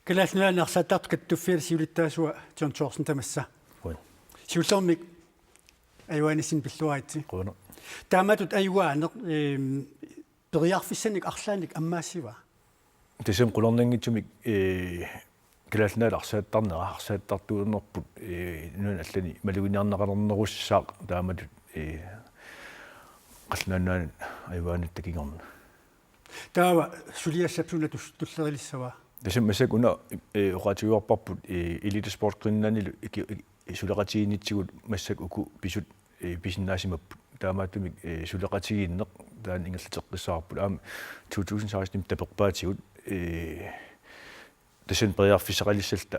Kalaallunaanarsaataart kattuffia siulittaasua John Thorsten tamassa. Quen. Siullermik ayuanissin pilluaitsi. Quen. Taamatut ayuaaneq periarfissanik arlaanik ammaassiva. Tisem qulornangitsumik kalaallunaanarsaattarnera arsaattartuunerput nuan allani maluginiarnaqalernerussaaq taamatut qallunaanaan ayuaanit takingorna. Taava suliassapsuna tullerillissava. Tisem masakuna oqatiuarparput elitesportqinnaanilu suleqatiginnitsigут massak uku pisut pisinnaasimapput taamaatumik suleqatiginneq taan ingerlateqqissаарput aam 2016 tapeqpaatigut tasen periarfissaqalissalta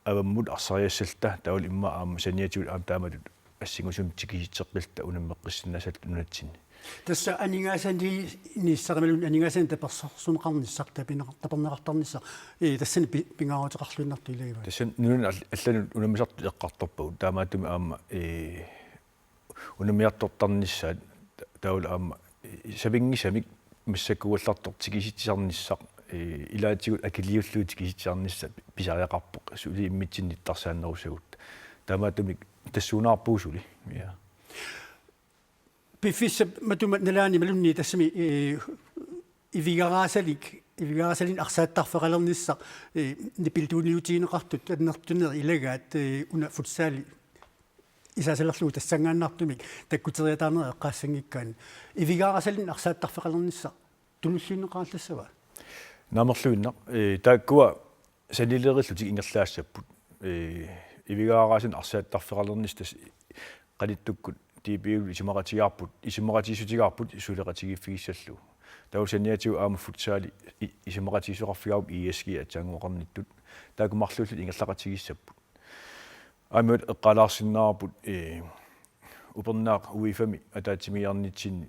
avammut arsariassalta taul imma aam saniatigut aam taamatut assingusum tikisitseqqilta unammeqqissinnaasat unatsinni. Tässä aningaasani niissaqamalun aningaasani tapersorsuneqarnissaq taperneqartarnissaq tassani pingaarutiqarluinnartu ilagava. Tasen nuun allanut unamisart eqqartorpagut taamaatumi aama unamiartortarnissaat taul aama savingisamik massakkuallartor tikisitsisarnissaq ilaatigut akiliulluut tikisitsisarnissat pisariaqarpoq suli immitsinnittarsaanerussagut taamaatumik tassuunaarpuusuli ja Pifissa matuma nalaani malunni tassami ivigarasalin arsaattarfeqalernissaq nipiltuuniutiineqartut annertuner ilagaat una futsaali isaasalerluu tassangaannartumik takkuteriataarnera eqqaassangikkaan ivigarasalin arsaattarfeqalernissaq tunulluinneqaarlassava naamerluinnaq taakkua sanilerillutik ingerlaassapпут ivigarasin arsaattarfeqalernistas qalittukkut tiipiul isimaqatiisutigaarput suleqatigiffigissallu tausaniatiu aama futsaali isimaqatiisuqarfigaarp ISG atsaanguoqarnittut taakumarlullut ingerlaqatigissapпут aamut eqqalaarsinnaarput upernaaq uifami ataatimiarnitsinni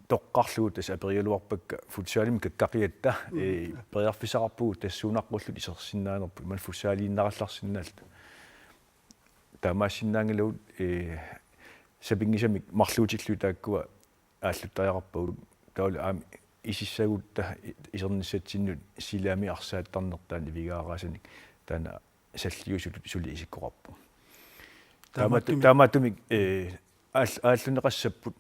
toqqarluut tas aperialuarpakka futsaalim kakkaqiatta periarfisaqarpugut tassuunaqqullut isersinnaanerput man futsaaliinnarallarsinnaalta taamaassinnaangalut sapingisamik marluutillu taakkua aalluttariaqarpagut taul aam isissagutta isernissatsinnu silaami arsaattarnertaan ivigaaraasanik taana salliusulut suli isikkoqarpu taamaatumik aalluneqassapput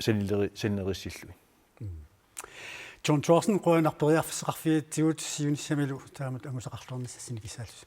sannerissillu John Thorsten qoanarperiarfisseqarfiatsigut siunissamilu taamat angusaqarlornissa sinikisaalus.